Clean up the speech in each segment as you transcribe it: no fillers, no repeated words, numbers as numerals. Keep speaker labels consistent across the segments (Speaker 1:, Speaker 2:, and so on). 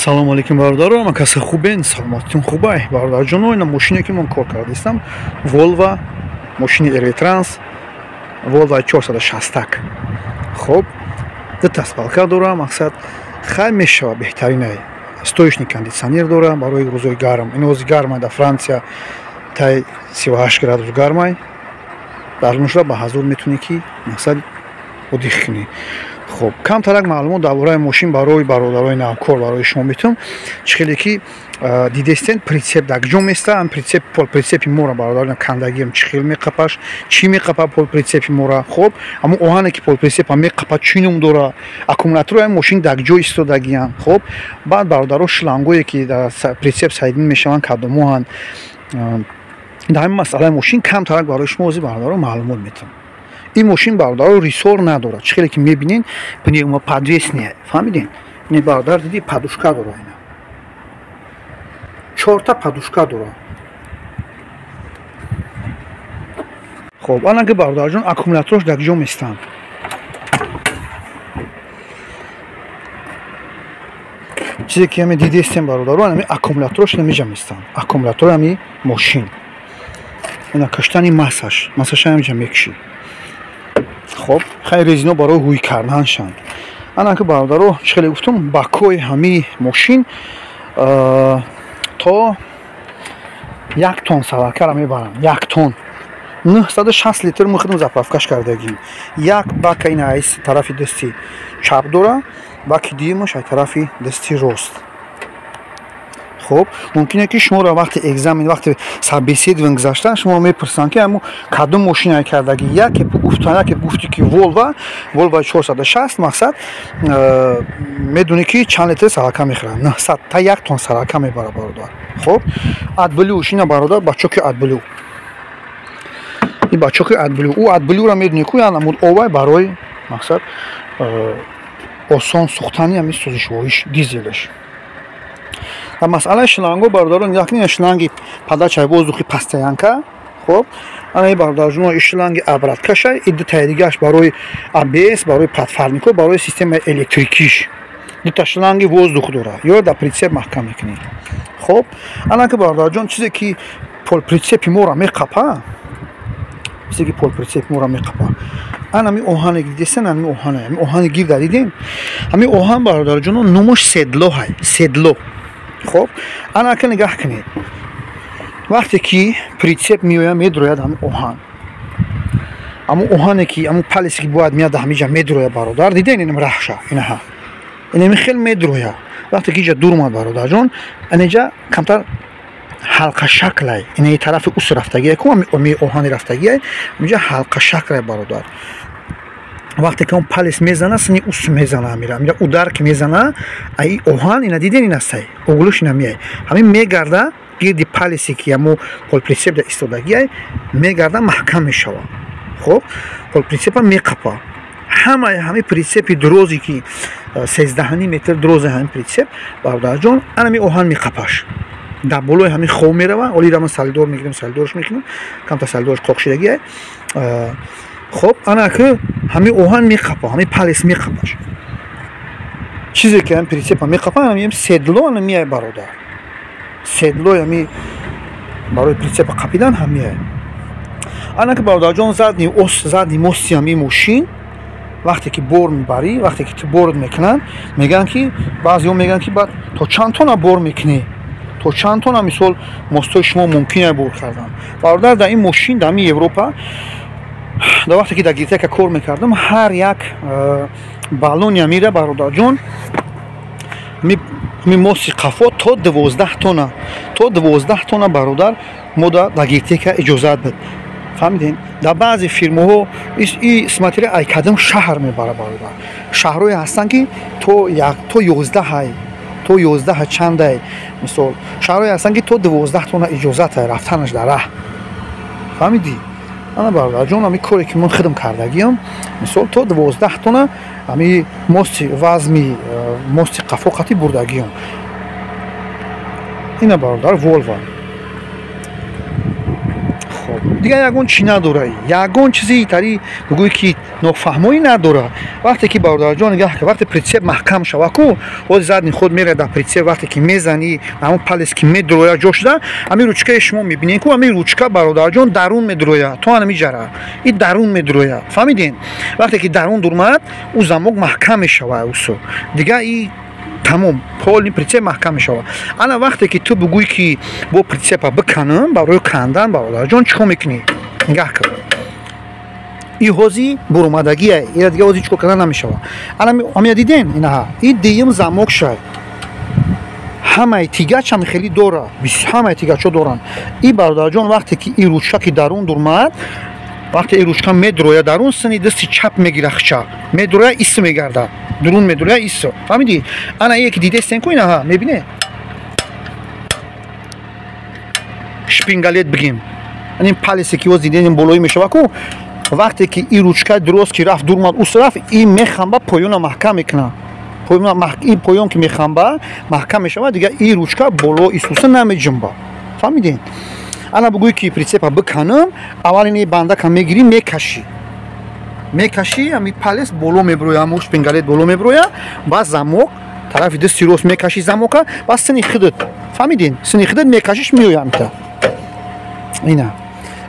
Speaker 1: Салом алейкум бародаро, каси хубен, саломатитон хубай. Бародарҷоно, ина мошине ки ман кор кардистам, Volvo, мошини Airtrans, Volvo 460. Хоб, дута спалка дора, мақсад хай мешава беҳтаринай. Стоечник кондитсионер дора, барои рӯзои гарм. Ин ҳозир гармай дар Франсия, тай 38 градус гармай. Дар нушра ба ҳазур метунӣ ки мақсад одих кунӣ. خب کمترک معلومات درباره ماشین برای برادرای نوکار برای شما میتونم چخیلی که دیدستین پرینسیپ دکجو میسته ام پرینسیپ پول پرینسیپ مورا برادران کندگی ام چخیل میقپاش چی میقپا پول پرینسیپ مورا خب اما اوهانه که پول پرینسیپ هم میقپا چینم داره اکومولاتور ام ماشین دکجو استودگیان خب بعد برادرها شلانگویی که در پرینسیپ سایدین میشون کدوموهن در این مسئله ماشین کمترک برای شما از برادرها معلومات میتونم این ماشین برادر ریسور نداره چخیلی که میبینین پنیوما پادویسنیه فهمیدین این برادر دیدی پادوشکا داره اینا 4 تا پادوشکا داره خب الان که برادر جون اکومولاتورش دکجو میستن چیزی که همی دیدی استیم برادر همی اکومولاتورش نمیجا میستن اکومولاتور همی ماشین اینا کشتنی مساش همیجا میکشی خب خیلی رزینو برای هوی کردنشان انا که برادرو چخیلی گفتم باکوی همی ماشین تا 1 تن سوارکه را میبرم 1 تن 960 لیتر مخدم زپافکش کردگیم یک باک این ایس طرفی دستی چپ دوره باکی دیمش طرفی دستی راست خب ممکنه که شما را وقتی اگزامین وقتی سابیسید و گذاشتن شما میپرسن که امو کدوم ماشین کردگی یک گفتی که Volvo 460 مقصد میدونی که چند لیتر سرکه میخوره 900 تا 1 تن سرکه میبره برادر خب ادبلوش اینا برادر بچوک ادبلو این بچوک ادبلو او ادبلو را میدونی که یعنی اوای برای مقصد آسان سوختنی همی سوزشویش دیزلش و مسئله شلنگو برادران یکنی شلنگی پداچای воздухи постоянка خب انا برادرجون شلنگ ابرد کشای ایدو تایدیگاش برای ABS برای پلتفرمیکو برای سیستم الکتریکیش دو تا شلنگ воздух داره یا در پرینسیپ محکم میکنی خب انا که برادرجون چیزی که پول پرینسیپ مورا میقپا چیزی که پول پرینسیپ مورا میقپا انا می اوهان گیدسن انا می اوهان گیر دادیدین همی اوهان برادرجون نومش سدلو های سدلو خب انا که نگاه کنید وقتی که پرینسیپ میویا میدروید هم اوهان اما اوهانی که اما پالیسی که باید میاد همیجا میدروید برادر دیدین اینم رحشه اینها اینم خیلی میدروید وقتی که اینجا دور اومد برادر جون اینجا کمتر حلقه شکلی این طرف اوس رفتگیه که امی اوهانی رفتگیه اینجا حلقه شکلی برادر وقتی که اون پالیس میزنه سنی اوس میزنه میره اودار که میزنه ای اوهان اینا دیدین این است اوگلوش نمیای همین میگرده گیردی پالیسی که همو پول پرینسیپ در استودگیه میگرده محکم میشه خب پول پرینسیپ میقپا همه پرینسیپ دروزی که 13 متر دروز همین پرینسیپ برادر جون انا اوهان میقپاش در بالای همین خو میره ولی را من سالدور میگیرم سالدورش میکنم کم تا سالدورش قاقشیدگیه خب انا که همین اوهان میقپا همین پالیس میقپاش چیزی که همین پرینسیپ میقپا همین سدلو میای برادر سدلو همین برای پرینسیپ قپیدن همیه انا که برادر جان زدی موسی همین ماشین وقتی که بور میبری وقتی که تو بورد میکنن میگن که بعضی هم میگن که بعد تو چند تا بور میکنی تو چند تا مثال مستوی شما ممکنه بور کردن برادر در این ماشین در این اروپا در وقتی که در گیرتک کار میکردم هر یک بالونی میره برادر جون می موسی قفا تا 12 تن برادر ما در گیرتک اجازت بد فهمیدین در بعضی فیرم‌ها این اسماتی ای کدام شهر میبره برادر شهرهای هستن که تو 11 چند ای مثال شهرهای هستن که تو 12 تن اجازت رفتنش در راه فهمیدی انا برادر جون همی کاری که من خدم کردگیم مثال تو 12 تن همی موسی وزمی موسی قفا قطی بردگیم اینا برادر Volvo خب دیگه یگون چی نداره یگون چیزی تری بگوی که نفهمایی نداره وقتی که برادر جان نگاه که وقتی پرینسیپ محکم شوه کو خود زدن خود میره در پرینسیپ وقتی که میزنی همون پلیس که میدرویه جوش ده همین روچکه شما میبینین که همین روچکه برادر جان درون میدرویه تو هم میجره این درون میدرویه فهمیدین وقتی که درون درمد او زموک محکم میشوه اوسو دیگه این تمام پول پرینسیپ محکم میشوه انا وقتی که تو بگوی که با پرینسیپ بکنم برای کندن برادر جان چیکار میکنی نگاه کن این حوزی برومدگیه این دیگه حوزی چیکار کردن نمیشوه انا همین دیدین اینها این دیم زموک شد همه تیگه چم خیلی دوره همه تیگه چو دورن این برادر جان وقتی که این روچکه که درون درمد وقتی این روچکه میدرویه درون سنی دستی چپ میگیره خچه میدرویه ایست میگرده درون میدرویه ایست فهمیدی انا یکی دیده استن کو اینها میبینه شپینگالت بگیم این پالیسی که وز دیدین بالایی میشوه کو وقتی که این روچکه درست که رفت درمد او طرف این میخنبه پایون محکم میکنه این پایون که میخنبه محکم میشوه دیگه این روچکه بالا ایسوسه نمیجنبه فهمیدین انا بگوی که پرینسیپ بکنم اول این بنده که میگیری میکشی همین پالیس بالا میبرویه همون شپینگالت بالا میبرویه باز زموک طرف دستی روست میکشی زموکه باز سنی خودت فهمیدین سنی خودت میکشیش میویم تا اینا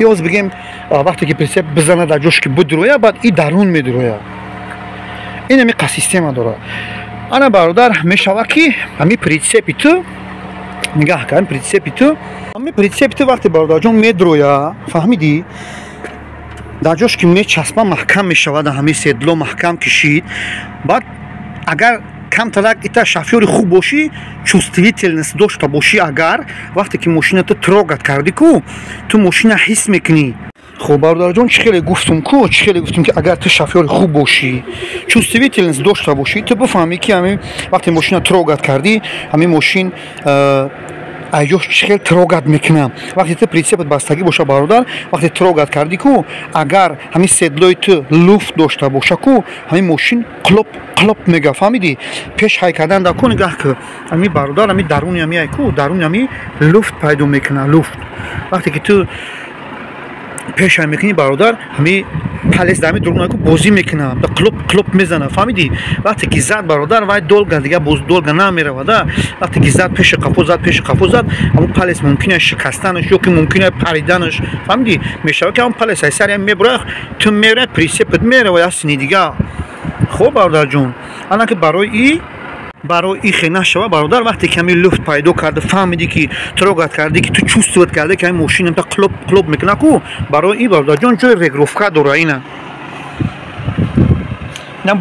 Speaker 1: یوز بگیم وقتی که پرینسیپ بزنه در جوش که بدرویه بعد این درون میدرویه این همی سیستم داره انا برادر میشوه که همین پرینسیپ تو نگاه کن پرینسیپ تو همین پرینسیپ تو وقتی برادر جان میدرویه فهمیدی در جوش که میچسبه محکم میشوه در همین سدلو محکم کشید بعد اگر کم تلک ایتا شافیور خوب باشی چوستویتلنس داشته باشی اگر وقتی که ماشین تو تروگت کردی کو تو ماشین حس میکنی خب برادر جان چی خیلی گفتم که اگر تو شافیور خوب باشی چوستویتلنس داشته باشی تو بفهمی که همین وقتی ماشین تروگت کردی همین ماشین ایجوش چخیل تروگت میکنم وقتی تو پرینسیپت بستگی باشه برادر وقتی تروگت کردی کو اگر همین صدای تو لوفت داشته باشه کو همین ماشین قلپ میگه فهمیدی پیش های کردن دا کو نگاه که همین برادر همین درونی همین کو درونی همین لوفت پیدا میکنه لوفت وقتی که تو پیش های میکنی برادر همین پالیس دمی درون کو بازی میکنه به قلپ میزنه فهمیدی وقتی که زد برادر وای دولگا دیگه باز دولگا نمیره ودا وقتی که زد پیش قفو زد اما پالیس ممکنه شکستنش یا که ممکنه پریدنش فهمیدی میشه که اون پالیس سری میبره تو میره پرینسیپت میره و اصلا دیگه خوب برادر جون انا که برای این خیلی شوه برادر وقتی کمی لفت پیدا کرده فهمیدی که تروگت کردی که تو چوستوت کرده که این ماشین هم تا قلب میکنه کو برای این برادر جان جای رگروفکه داره اینه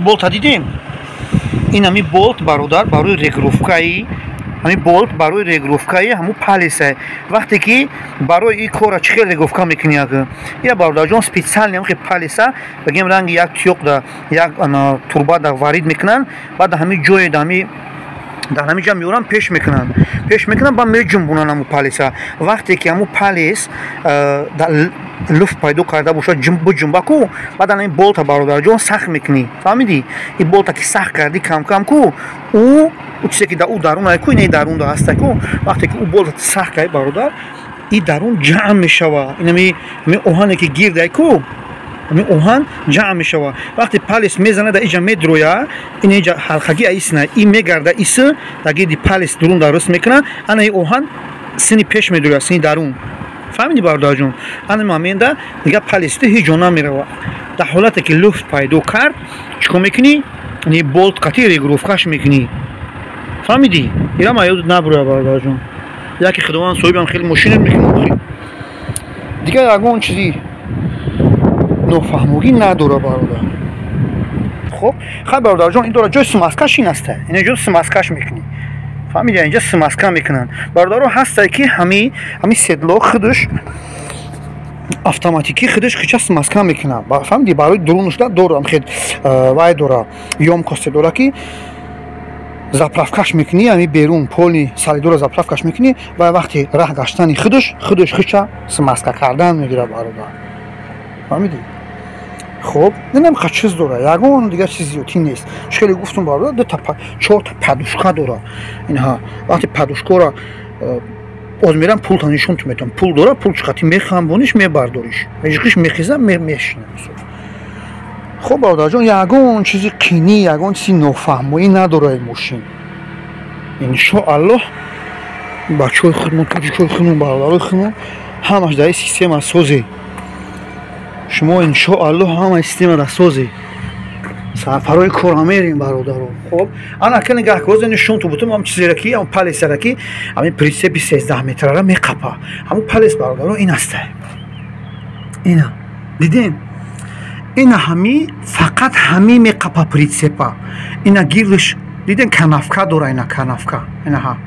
Speaker 1: بولت دیدین این همی بولت برادر برای رگروفکه همین بولت برای رگروفکه همون پالیسه وقتی که برای این کار چه رگروفکه میکنی اگه یا برادر جان سپیشال نمیشه پالیسه بگیم رنگ یک تیوق دا یک توربا دا وارد میکنن بعد همین جای دمی در همین جا میورن پیش میکنن با میجنبونن همون پالیسه وقتی که همون پالیس لفت پیدا کرده باشه جنبه کو بعد این بولت برادر جان سخت میکنی فهمیدی این بولت که سخت کردی کم کو او چیزی که او درون های کو این درون دا هسته کو وقتی که او بولت سخت کردی برادر این درون جمع میشوه این می اوهانی که گیر دای کو همین اوهان جمع میشوه وقتی پالیس میزنه در اینجا میدرویه این اینجا حلقگی ایسنه این میگرده ایسه دیگه دی پالیس درون درست میکنه انا این اوهان سینی پیش میدرویه سینی درون فهمیدی برادر جون انا مامینده دیگه پالیس تو هیچ جا نمیره در حالتی که لفت پیدا کرد چیکار میکنی این بولت قطعی رگروفکش میکنی فهمیدی اینا ما یاد نبره برادر جون یکی خداوند صاحبم خیلی ماشین میکنه دیگه اگه اون چیزی نفهموگی نداره برادر خب برادر جان این دوره جای سماسکش این هسته این جای سماسکش میکنی فهمیدی اینجا سماسکه میکنن برادر هسته که همین صدلا خودش автоматики خودش خیچه سماسکه میکنه فهمیدی برای درونش دوره هم خیلی وای دوره یوم کسته دوره که заправкаш мекунӣ ами берун полни салидора заправкаш мекунӣ ва вақти раҳ гаштани худаш хуча смазка кардан мегирад бародар фаҳмидӣ хуб ненамиқа чиз дора ягон дигар чизи зиёдӣ нест шкели гуфтум бародар чорта падушка дора инҳа вақти падушкаро باز میرم پول تنشون تو میتونم پول داره پول چقدر میخوام میبرداریش میجیش میخیزم میشینم خب برادر جان یگون چیزی کینی یگون چیزی نفهمی نداره ماشین ان شاء الله بچه‌های خودمون کوچیک‌های خودمون برادرای خودمون همش در سیستم اساسه شما ان شاء الله هم سیستم را سازی سفرهای کار میریم برادران خب انا که نگاه کوز نشون تو بودم هم چیزی رکی هم پلیس رکی همین پریسپ 13 متر را میقپا همون پلیس برادران این است اینا دیدین اینا همی فقط همی میقپا پریسپا اینا گیرش دیدین کنافکا داره اینا کنافکا اینا ها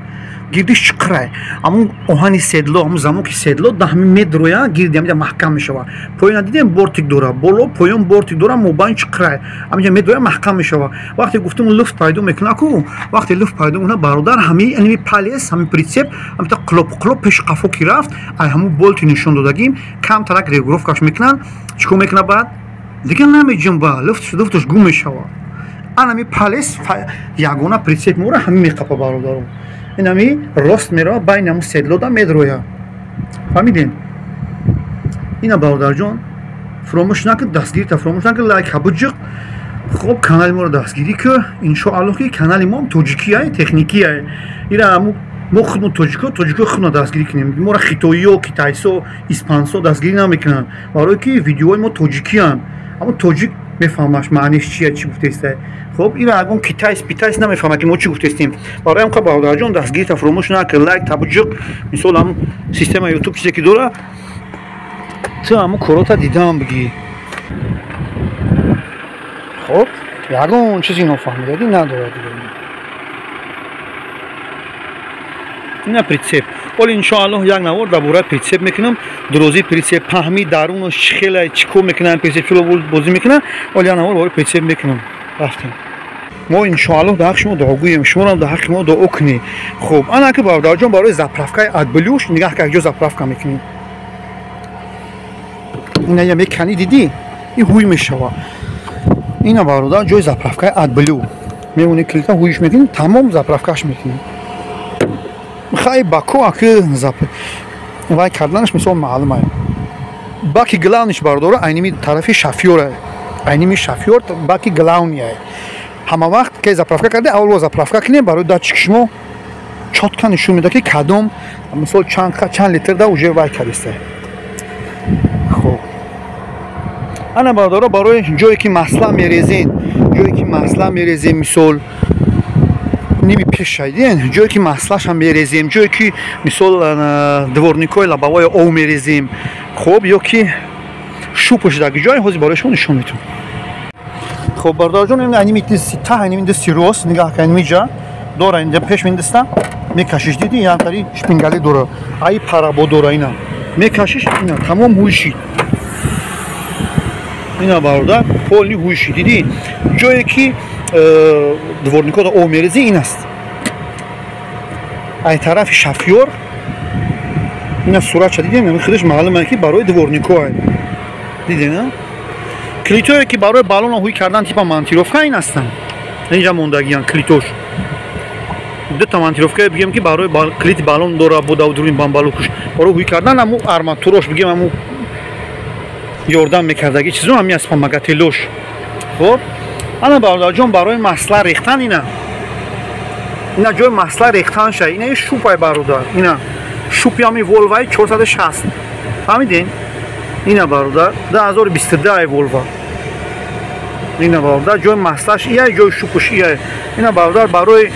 Speaker 1: گیردش چقره همون اوهانی سدلو همون زمان که سدلو ده همین مدرویا گیردی همینجا محکم میشوه پایین دیدین بورتیک داره بالا پایین بورتیک داره موبایل چقره همینجا مدرویا محکم میشوه وقتی گفتم لفت پیدا میکنه کو وقتی لفت پیدا اونه برادر همین انمی پالیس همین پریسپ همین تا قلوب پیش قفو کی رفت ای همون بولت نشون دادگیم کم ترک رگروفکاش میکنن چیکار میکنه بعد دیگه نمیجون با لفتش گم میشوه انمی پالیس یگونه پریسپ مورا همین میقپا برادرم اینمی راست میره بین همون سدلو دا مدرویا فهمیدین اینا برادر جان فراموش نکن دستگیری تا فراموش نکن لایک هبوجق خب کانال ما رو دستگیری که ان شاء الله که کانال ما توجیکی های تکنیکی های اینا همو ما خودمون توجیکو خودمون دستگیری کنیم ما را خیتویی و کیتایسو اسپانسو دستگیری نمیکنن برای که ویدیوهای ما توجیکی هن اما توجیک میفهمش معنیش چیه چی گفته است خب این اگه کیتایس نمیفهمه که ما چی گفته استیم برای هم که برادر جان دستگیری تا فراموش نکن لایک توجیک مثلا هم سیستم یوتیوب چیزی که داره تو همون کاراتا دیدم بگی خب یگون چیزی نفهمیدی نداره دیگه اینا پریسپ ولی ان شاء الله یک نوار درباره پریسپ میکنم دروزی پریسپ فهمی درونش خیلی چیکو میکنن پریسپ رو بازی میکنن ولی یک نوار برای پریسپ میکنم رفتیم ما ان شاء الله در حق شما دعا گوییم شما هم در حق ما دعا کنی خب انا که برادر جان برای زپرافکای ادبلیوش نگاه که جو زپرافکا میکنیم اینا یه میکنی دیدی این هوی میشوه اینا برادر جای زپرافکای ادبلیو میمونه کلیتا هویش میکنیم تمام زپرافکاش میکنیم خیلی باکو اکی زپر وای کردنش مثلا معلومه باکی گلاونش برادر اینمی طرفی شافیوره اینمی شافیور باکی گلاونیه همه وقت که زپرافکا کرده اول زپرافکا کنی برای دا چشمو چطور نشون میده که کدوم مثلا چند لیتر دا اوجه وای کردسته خب انا برادر برای جایی که مسئله میریزین مثال نیمی پیش شدین جایی که مسئلهش هم میریزیم جایی که مثال دورنیکای لبوای او میریزیم خب یا که شوپش داگی جای حوزی برایشون نشون میتون خب برادر جان این اینمی تا اینمی دستی روست نگاه کنیم اینجا داره اینجا پیش میندستم میکشیش دیدی یه همتری شپینگلی داره ای پرابو داره اینا میکشیش اینا تمام هوشی اینا برادر کلی هوشی دیدی جایی که دورنیکو دا او میریزی این است ای طرف شافیور اینا صورت شد دیدیم یعنی خودش معلومه که برای دورنیکو های دیدی نه کلیتوی که برای بالون هوی کردن تیپا منتیروفکا این هستن اینجا موندگیان کلیتوش دو تا منتیروفکا بگیم که برای کلیت بالون داره بودا و درون بامبالوکش برای هوی کردن همو ارماتوروش بگیم همو یوردن میکردگی چیزو همی از پامگاتیلوش خب انا برادر جان برای مسئله ریختن اینا جای مسئله ریختن شه اینا شوپای برادر اینا شوپی همی ولوای 460 فهمیدین اینا برادر 2022 ولوا اینا برادر جای مسئلهش ایه جای شوپش ایه اینا برادر برای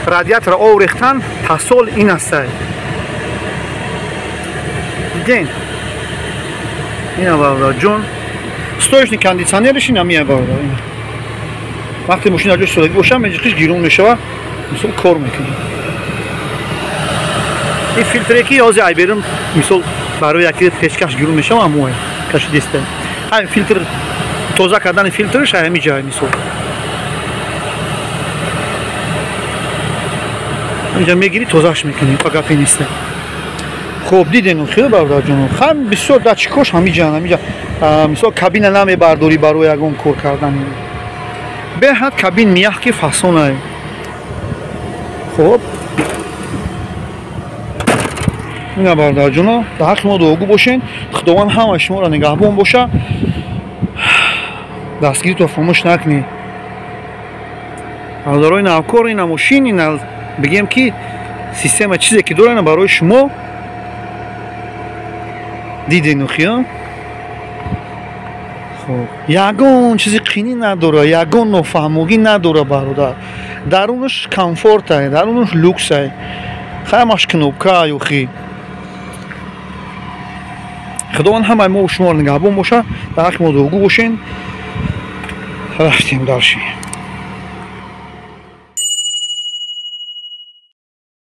Speaker 1: رادیاتور او ریختن تاسول این است دیدین اینا برادر جان ستویش کاندیشنرش اینا میه برادر اینا وقتی ماشین جاش سوراخی باشه میجیش گیرون میشه مثلا کار میکنه این فیلتری که از ای برم مثلا برای یکی پیشکش گیرون میشه همون کاش دیسته همین فیلتر توزیع کردن فیلترش همین جای مثلا اینجا میگیری توزیعش میکنی فقط نیسته خب دیدین خیلی برادر جون خیلی بسیار دچکوش همین جا مثلا کابین نمیبرداری برای یگون کار کردن به حد کابین میاه که فاسونه خب اینا برادر جونا در حق ما دعاگو باشین. خداوند همه شما را نگهبان باشه. دستگیر تو فراموش نکنی. برادرای نوکار اینا ماشین اینا بگیم که سیستم چیزی که داره برای شما دیدین خیام. خب یگان چیزی قینی نداره، یگان نفهموگی نداره برادر. درونش کامفورت درونش لوکس خیمش کنوبکه یوخی. خداوند همه ما و شما رو نگهبان باشه. در حق ما دعاگو باشین. رفتیم دارشیم.